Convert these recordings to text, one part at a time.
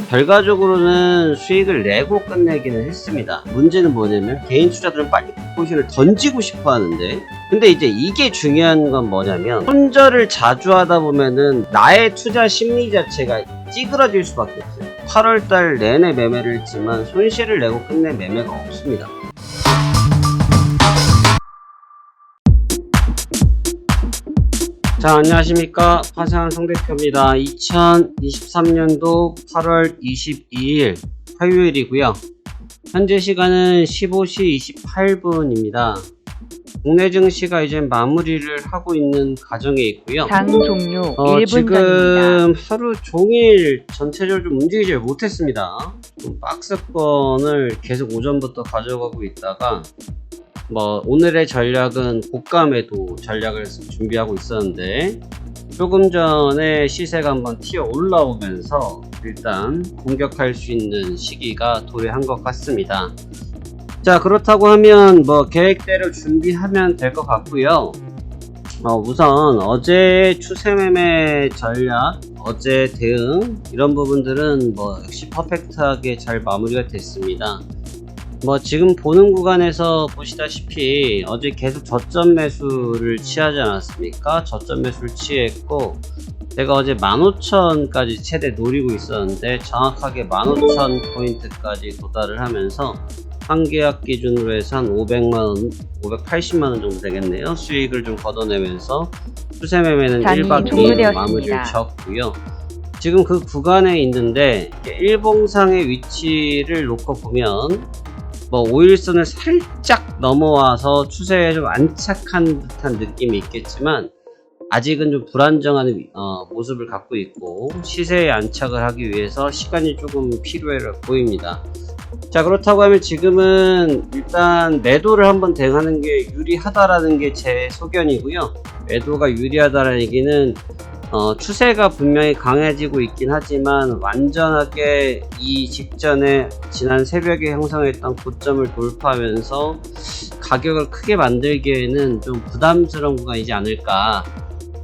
결과적으로는 수익을 내고 끝내기는 했습니다. 문제는 뭐냐면 개인 투자들은 빨리 포지션을 던지고 싶어 하는데, 근데 이제 이게 중요한 건 뭐냐면 손절을 자주 하다 보면은 나의 투자 심리 자체가 찌그러질 수밖에 없어요. 8월달 내내 매매를 했지만 손실을 내고 끝낸 매매가 없습니다. 자, 안녕하십니까. 화상한 성대표입니다. 2023년도 8월 22일 화요일이고요. 현재 시간은 15시 28분입니다. 국내 증시가 이제 마무리를 하고 있는 과정에 있고요. 장 종료 1분 지금 전입니다. 하루 종일 전체적으로 좀 움직이지 못했습니다. 좀 박스권을 계속 오전부터 가져가고 있다가 오늘의 전략은 고가 매도 전략을 준비하고 있었는데, 조금 전에 시세가 한번 튀어 올라오면서 일단 공격할 수 있는 시기가 도래한 것 같습니다. 자, 그렇다고 하면 계획대로 준비하면 될 것 같고요. 우선 어제 추세 매매 전략, 어제 대응, 이런 부분들은 역시 퍼펙트하게 잘 마무리가 됐습니다. 지금 보는 구간에서 보시다시피 어제 계속 저점 매수를 취하지 않았습니까? 저점 매수를 취했고, 제가 어제 15,000까지 최대 노리고 있었는데 정확하게 15,000포인트까지 도달을 하면서 한 계약 기준으로 해서 한 500만원, 580만원 정도 되겠네요. 수익을 좀 걷어내면서 추세 매매는 1박 2일 마무리를 쳤고요. 지금 그 구간에 있는데 일봉상의 위치를 놓고 보면 5일선을 살짝 넘어와서 추세에 좀 안착한 듯한 느낌이 있겠지만 아직은 좀 불안정한 모습을 갖고 있고, 시세에 안착을 하기 위해서 시간이 조금 필요해 보입니다. 자, 그렇다고 하면 지금은 일단 매도를 한번 대응하는 게 유리하다라는 게 제 소견이고요. 매도가 유리하다라는 얘기는 추세가 분명히 강해지고 있긴 하지만 완전하게 이 직전에 지난 새벽에 형성했던 고점을 돌파하면서 가격을 크게 만들기에는 좀 부담스러운 구간이지 않을까.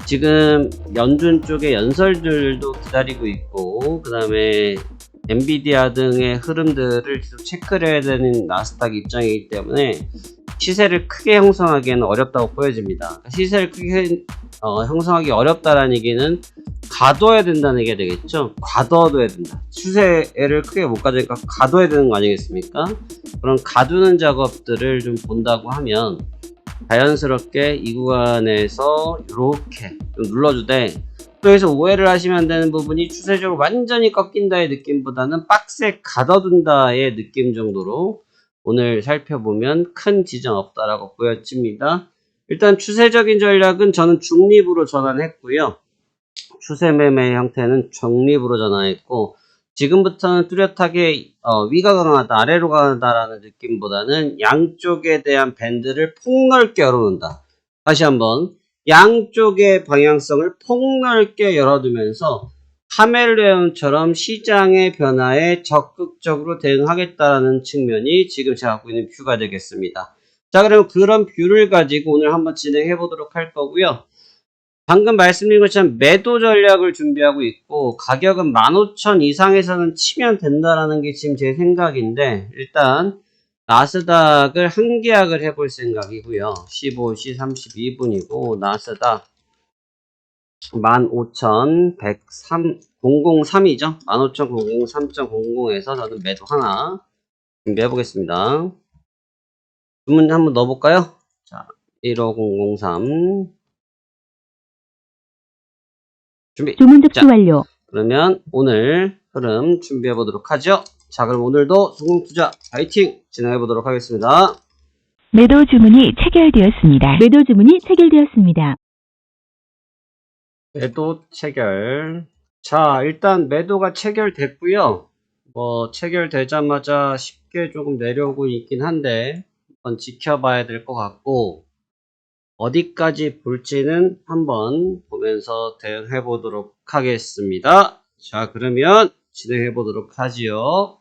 지금 연준 쪽에 연설들도 기다리고 있고, 그 다음에 엔비디아 등의 흐름들을 계속 체크를 해야 되는 나스닥 입장이기 때문에 시세를 크게 형성하기에는 어렵다고 보여집니다. 시세를 크게 형성하기 어렵다라는 얘기는 가둬야 된다는 얘기가 되겠죠. 가둬둬야 된다. 추세를 크게 못 가져니까 가둬야 되는 거 아니겠습니까? 그런 가두는 작업들을 좀 본다고 하면 자연스럽게 이 구간에서 이렇게 좀 눌러주되, 또 여기서 오해를 하시면 안 되는 부분이 추세적으로 완전히 꺾인다의 느낌보다는 박스에 가둬둔다의 느낌 정도로 오늘 살펴보면 큰 지장 없다라고 보여집니다. 일단 추세적인 전략은 저는 중립으로 전환했고요. 추세 매매 형태는 중립으로 전환했고, 지금부터는 뚜렷하게 위가 강하다, 아래로 강하다라는 느낌보다는 양쪽에 대한 밴드를 폭넓게 열어놓는다. 다시 한번 양쪽의 방향성을 폭넓게 열어두면서 카멜레온처럼 시장의 변화에 적극적으로 대응하겠다는 측면이 지금 제가 갖고 있는 뷰가 되겠습니다. 자, 그럼 그런 뷰를 가지고 오늘 한번 진행해 보도록 할 거고요. 방금 말씀드린 것처럼 매도 전략을 준비하고 있고, 가격은 15,000 이상에서는 치면 된다라는 게 지금 제 생각인데, 일단 나스닥을 한 계약을 해볼 생각이고요. 15시 32분이고 나스닥 15,103.003이죠. 15,003.00에서 저는 매도 하나 준비해 보겠습니다. 주문 한번 넣어볼까요? 자, 15003 준비. 주문 접수 완료. 그러면 오늘 흐름 준비해 보도록 하죠. 자, 그럼 오늘도 성공투자 파이팅 진행해 보도록 하겠습니다. 매도 주문이 체결되었습니다. 매도 주문이 체결되었습니다. 매도 체결. 자, 일단 매도가 체결됐고요. 체결되자마자 쉽게 조금 내려오고 있긴 한데 한번 지켜봐야 될 것 같고, 어디까지 볼지는 한번 보면서 대응해 보도록 하겠습니다. 자, 그러면 진행해 보도록 하지요.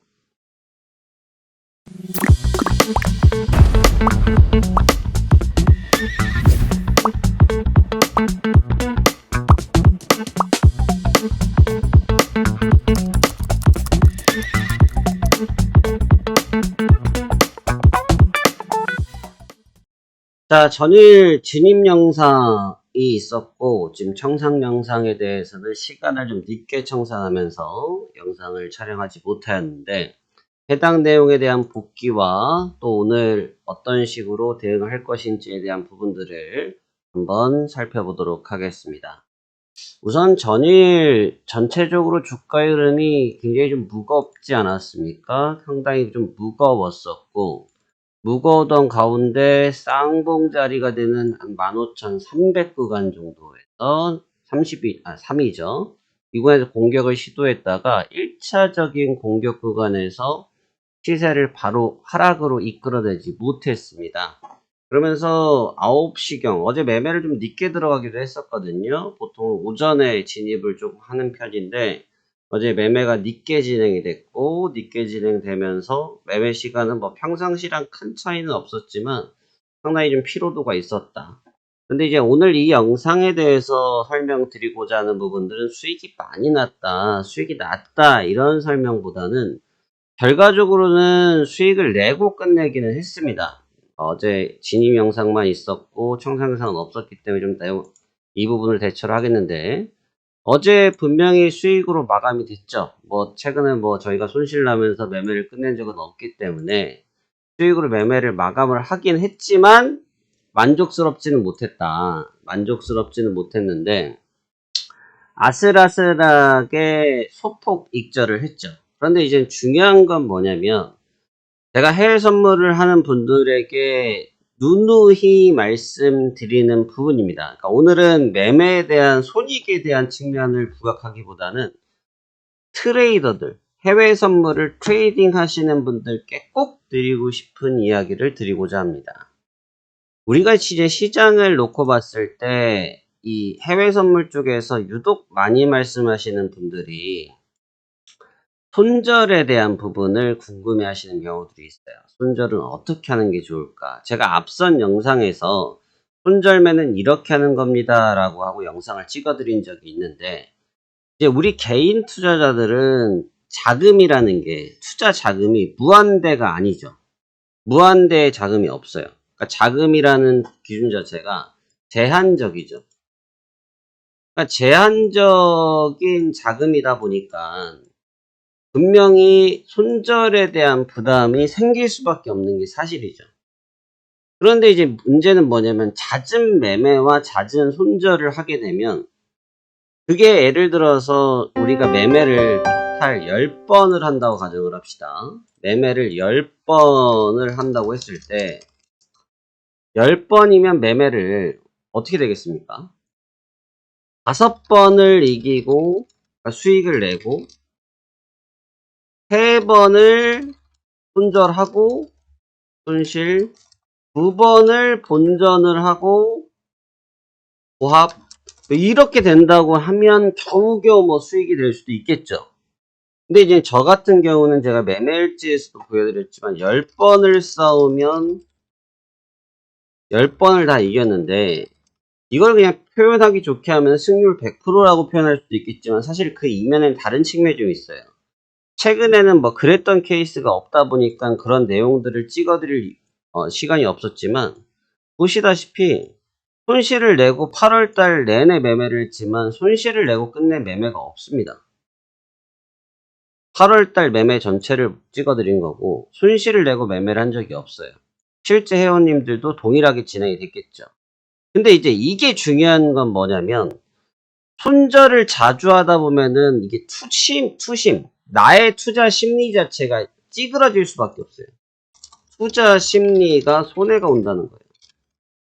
자, 전일 진입 영상이 있었고, 지금 청산 영상에 대해서는 시간을 좀 늦게 청산하면서 영상을 촬영하지 못하였는데, 해당 내용에 대한 복귀와 또 오늘 어떤 식으로 대응을 할 것인지에 대한 부분들을 한번 살펴보도록 하겠습니다. 우선 전일 전체적으로 주가 흐름이 굉장히 좀 무겁지 않았습니까? 상당히 좀 무거웠었고, 무거웠던 가운데 쌍봉 자리가 되는 한 15,300 구간 정도에서 3이죠. 이 구간에서 공격을 시도했다가 1차적인 공격 구간에서 시세를 바로 하락으로 이끌어내지 못했습니다. 그러면서 9시경, 어제 매매를 좀 늦게 들어가기도 했었거든요. 보통 오전에 진입을 좀 하는 편인데, 어제 매매가 늦게 진행이 됐고, 늦게 진행되면서 매매 시간은 뭐 평상시랑 큰 차이는 없었지만 상당히 좀 피로도가 있었다. 근데 이제 오늘 이 영상에 대해서 설명드리고자 하는 부분들은 수익이 많이 났다, 수익이 낮다, 이런 설명보다는 결과적으로는 수익을 내고 끝내기는 했습니다. 어제 진입 영상만 있었고 청산 영상은 없었기 때문에 좀 이 부분을 대처를 하겠는데, 어제 분명히 수익으로 마감이 됐죠. 뭐 최근에 뭐 저희가 손실 나면서 매매를 끝낸 적은 없기 때문에 수익으로 매매를 마감을 하긴 했지만 만족스럽지는 못했다. 만족스럽지는 못했는데 아슬아슬하게 소폭 익절을 했죠. 그런데 이제 중요한 건 뭐냐면, 제가 해외 선물을 하는 분들에게 누누이 말씀드리는 부분입니다. 그러니까 오늘은 매매에 대한 손익에 대한 측면을 부각하기보다는 트레이더들, 해외 선물을 트레이딩 하시는 분들께 꼭 드리고 싶은 이야기를 드리고자 합니다. 우리가 이제 시장을 놓고 봤을 때 이 해외 선물 쪽에서 유독 많이 말씀하시는 분들이 손절에 대한 부분을 궁금해 하시는 경우들이 있어요. 손절은 어떻게 하는 게 좋을까? 제가 앞선 영상에서 손절매는 이렇게 하는 겁니다 라고 하고 영상을 찍어 드린 적이 있는데, 이제 우리 개인 투자자들은 자금이라는 게, 투자 자금이 무한대가 아니죠. 무한대의 자금이 없어요. 그러니까 자금이라는 기준 자체가 제한적이죠. 그러니까 제한적인 자금이다 보니까 분명히 손절에 대한 부담이 생길 수밖에 없는 게 사실이죠. 그런데 이제 문제는 뭐냐면, 잦은 매매와 잦은 손절을 하게 되면, 그게 예를 들어서 우리가 매매를 토탈 10번을 한다고 가정을 합시다. 매매를 10번을 한다고 했을 때 10번이면 매매를 어떻게 되겠습니까? 5번을 이기고, 그러니까 수익을 내고, 3번을 손절하고 손실, 2번을 본전을 하고 고합, 이렇게 된다고 하면 겨우겨우 뭐 수익이 될 수도 있겠죠. 근데 이제 저 같은 경우는 제가 매매일지에서도 보여드렸지만 10번을 싸우면 10번을 다 이겼는데, 이걸 그냥 표현하기 좋게 하면 승률 100%라고 표현할 수도 있겠지만 사실 그 이면엔 다른 측면이 좀 있어요. 최근에는 뭐 그랬던 케이스가 없다 보니까 그런 내용들을 찍어드릴 시간이 없었지만, 보시다시피 손실을 내고 8월달 내내 매매를 했지만 손실을 내고 끝낸 매매가 없습니다. 8월달 매매 전체를 찍어드린 거고 손실을 내고 매매를 한 적이 없어요. 실제 회원님들도 동일하게 진행이 됐겠죠. 근데 이제 이게 중요한 건 뭐냐면, 손절을 자주 하다 보면은 이게 투심, 나의 투자 심리 자체가 찌그러질 수밖에 없어요. 투자 심리가 손해가 온다는 거예요.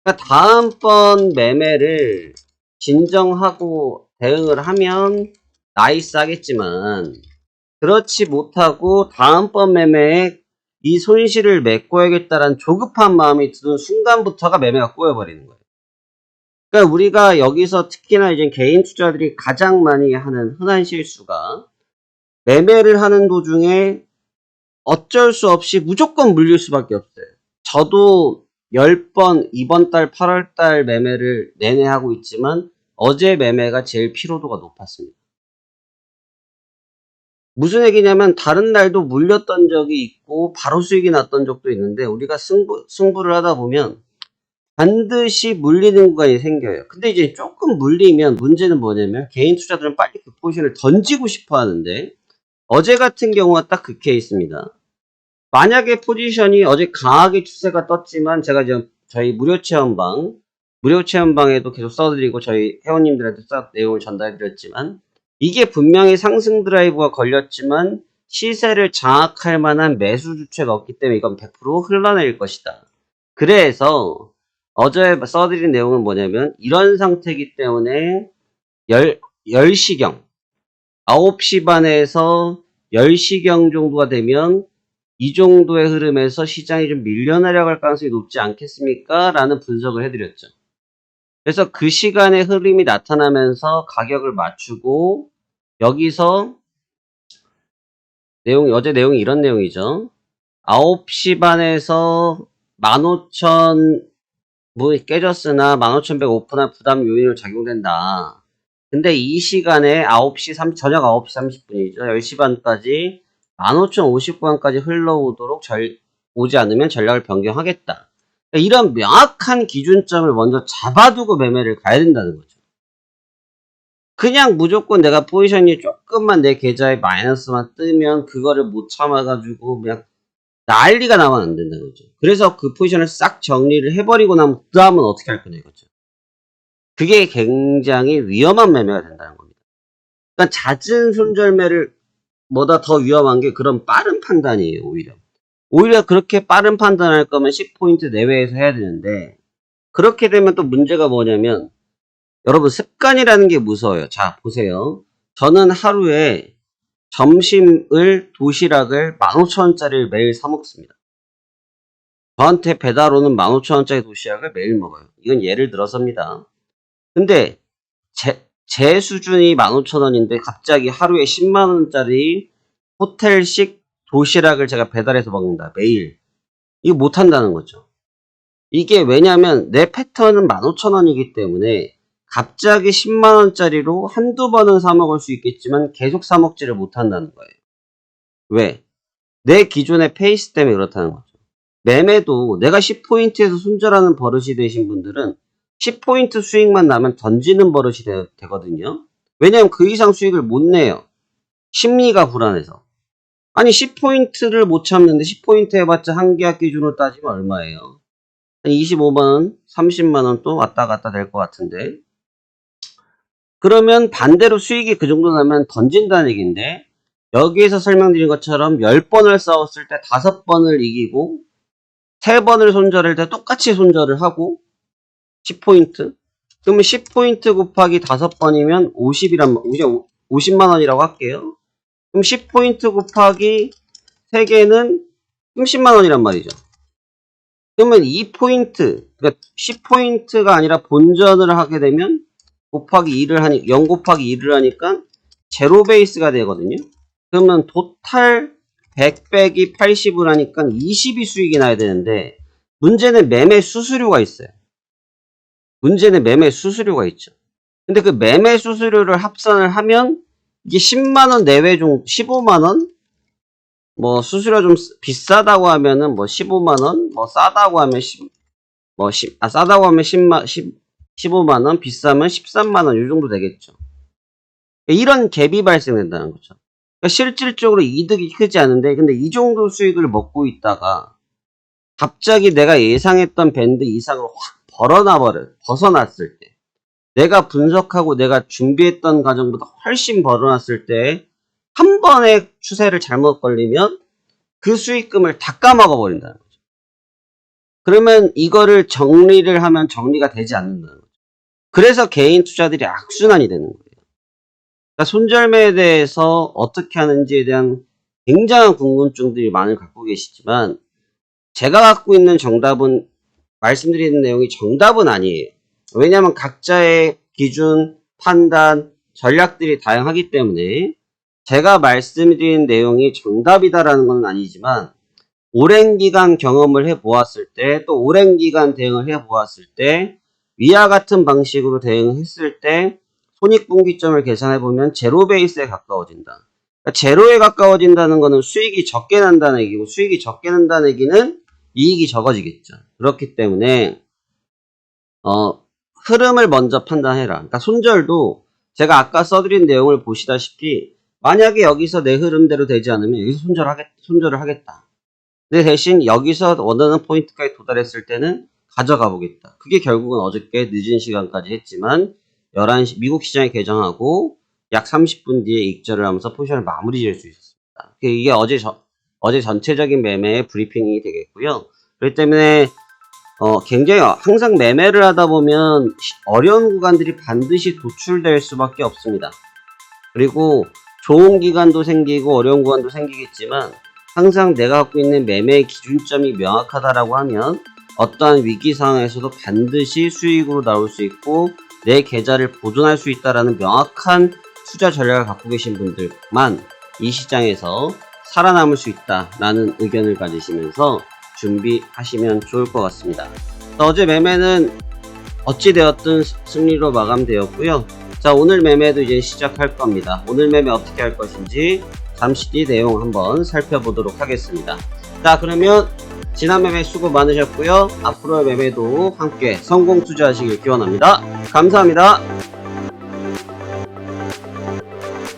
그러니까 다음번 매매를 진정하고 대응을 하면 나이스하겠지만, 그렇지 못하고 다음번 매매에 이 손실을 메꿔야겠다라는 조급한 마음이 드는 순간부터가 매매가 꼬여버리는 거예요. 그러니까 우리가 여기서 특히나 이제 개인 투자들이 가장 많이 하는 흔한 실수가, 매매를 하는 도중에 어쩔 수 없이 무조건 물릴 수밖에 없어요. 저도 10번 이번 달 8월 달 매매를 내내 하고 있지만 어제 매매가 제일 피로도가 높았습니다. 무슨 얘기냐면, 다른 날도 물렸던 적이 있고 바로 수익이 났던 적도 있는데, 우리가 승부를 하다 보면 반드시 물리는 구간이 생겨요. 근데 이제 조금 물리면 문제는 뭐냐면 개인 투자들은 빨리 그 포지션을 던지고 싶어 하는데 어제 같은 경우가 딱 그 케이스입니다. 만약에 포지션이 어제 강하게 추세가 떴지만 제가 지금 저희 무료 체험방에도 계속 써드리고 저희 회원님들한테 내용을 전달해드렸지만 이게 분명히 상승 드라이브가 걸렸지만 시세를 장악할 만한 매수 주체가 없기 때문에 이건 100% 흘러내릴 것이다. 그래서 어제 써드린 내용은 뭐냐면 이런 상태이기 때문에 10시경 9시 반에서 10시경 정도가 되면 이 정도의 흐름에서 시장이 좀 밀려내려갈 가능성이 높지 않겠습니까? 라는 분석을 해드렸죠. 그래서 그 시간에 흐름이 나타나면서 가격을 맞추고 여기서 어제 내용이 이런 내용이죠. 9시 반에서 15,000 뭐 깨졌으나 15,100 오픈한 부담 요인으로 작용된다. 근데 이 시간에 저녁 9시 30분이죠. 10시 반까지 15,050구간까지 흘러오도록 오지 않으면 전략을 변경하겠다. 이런 명확한 기준점을 먼저 잡아두고 매매를 가야 된다는 거죠. 그냥 무조건 내가 포지션이 조금만 내 계좌에 마이너스만 뜨면 그거를 못 참아가지고 그냥 난리가 나면 안 된다는 거죠. 그래서 그 포지션을 싹 정리를 해버리고 나면 그 다음은 어떻게 할 거냐 이거죠. 그게 굉장히 위험한 매매가 된다는 겁니다. 그러니까 잦은 손절매를 보다 더 위험한 게 그런 빠른 판단이에요. 오히려 그렇게 빠른 판단할 거면 10포인트 내외에서 해야 되는데 그렇게 되면 또 문제가 뭐냐면 여러분 습관이라는 게 무서워요. 자 보세요. 저는 하루에 점심을 도시락을 15,000원짜리를 매일 사 먹습니다. 저한테 배달 오는 15,000원짜리 도시락을 매일 먹어요. 이건 예를 들어서입니다. 근데 제 수준이 15,000원인데 갑자기 하루에 10만원짜리 호텔식 도시락을 제가 배달해서 먹는다. 매일. 이거 못한다는 거죠. 이게 왜냐면 내 패턴은 15,000원이기 때문에 갑자기 10만원짜리로 한두 번은 사 먹을 수 있겠지만 계속 사 먹지를 못한다는 거예요. 왜? 내 기존의 페이스 때문에 그렇다는 거죠. 매매도 내가 10포인트에서 손절하는 버릇이 되신 분들은 10포인트 수익만 나면 던지는 버릇이 되거든요. 왜냐면 그 이상 수익을 못 내요. 심리가 불안해서. 아니 10포인트를 못 참는데 10포인트 해봤자 한 계약 기준으로 따지면 얼마예요? 한 25만원, 30만원 또 왔다 갔다 될 것 같은데 그러면 반대로 수익이 그 정도 나면 던진다는 얘기인데 여기에서 설명드린 것처럼 10번을 싸웠을 때 5번을 이기고 3번을 손절할 때 똑같이 손절을 하고 10포인트 그러면 10포인트 곱하기 5번이면 50만원이라고 할게요. 그럼 10포인트 곱하기 3개는 30만원이란 말이죠. 그러면 2포인트 그러니까 10포인트가 아니라 본전을 하게 되면 곱하기 2를 하니 0 곱하기 2를 하니까 제로 베이스가 되거든요. 그러면 토탈 100 빼기 80을 하니까 20이 수익이 나야 되는데 문제는 매매 수수료가 있어요. 있죠. 근데 그 매매 수수료를 합산을 하면 이게 10만원 내외 중 15만원 뭐 수수료 좀 비싸다고 하면은 뭐 15만원 뭐 싸다고 하면 15만원 비싸면 13만원 이 정도 되겠죠. 이런 갭이 발생된다는 거죠. 그러니까 실질적으로 이득이 크지 않은데 근데 이 정도 수익을 먹고 있다가 갑자기 내가 예상했던 밴드 이상으로 확 벗어났을 때 내가 분석하고 내가 준비했던 과정보다 훨씬 벌어놨을 때 한 번의 추세를 잘못 걸리면 그 수익금을 다 까먹어 버린다는 거죠. 그러면 이거를 정리를 하면 정리가 되지 않는다는 거죠. 그래서 개인 투자들이 악순환이 되는 거예요. 그러니까 손절매에 대해서 어떻게 하는지에 대한 굉장한 궁금증들이 많이 갖고 계시지만 제가 갖고 있는 정답은 말씀드리는 내용이 정답은 아니에요. 왜냐하면 각자의 기준, 판단, 전략들이 다양하기 때문에 제가 말씀드린 내용이 정답이다라는 건 아니지만 오랜 기간 경험을 해보았을 때 또 오랜 기간 대응을 해보았을 때 위와 같은 방식으로 대응했을 때 손익분기점을 계산해보면 제로 베이스에 가까워진다. 그러니까 제로에 가까워진다는 것은 수익이 적게 난다는 얘기고 수익이 적게 난다는 얘기는 이익이 적어지겠죠. 그렇기 때문에 흐름을 먼저 판단해라. 그러니까 손절도 제가 아까 써드린 내용을 보시다시피 만약에 여기서 내 흐름대로 되지 않으면 여기서 손절을 하겠다. 근데 대신 여기서 원하는 포인트까지 도달했을 때는 가져가 보겠다. 그게 결국은 어저께 늦은 시간까지 했지만 11시 미국 시장이 개장하고 약 30분 뒤에 익절을 하면서 포지션을 마무리 지을 수 있었습니다. 이게 어제 전체적인 매매의 브리핑이 되겠고요. 그렇기 때문에 굉장히 항상 매매를 하다 보면 어려운 구간들이 반드시 도출될 수밖에 없습니다. 그리고 좋은 기간도 생기고 어려운 구간도 생기겠지만 항상 내가 갖고 있는 매매의 기준점이 명확하다라고 하면 어떠한 위기 상황에서도 반드시 수익으로 나올 수 있고 내 계좌를 보존할 수 있다라는 명확한 투자 전략을 갖고 계신 분들만 이 시장에서 살아남을 수 있다라는 의견을 가지시면서 준비하시면 좋을 것 같습니다. 어제 매매는 어찌되었든 승리로 마감되었고요. 자, 오늘 매매도 이제 시작할 겁니다. 오늘 매매 어떻게 할 것인지 잠시 뒤 내용 한번 살펴보도록 하겠습니다. 자, 그러면 지난 매매 수고 많으셨고요. 앞으로의 매매도 함께 성공 투자하시길 기원합니다. 감사합니다.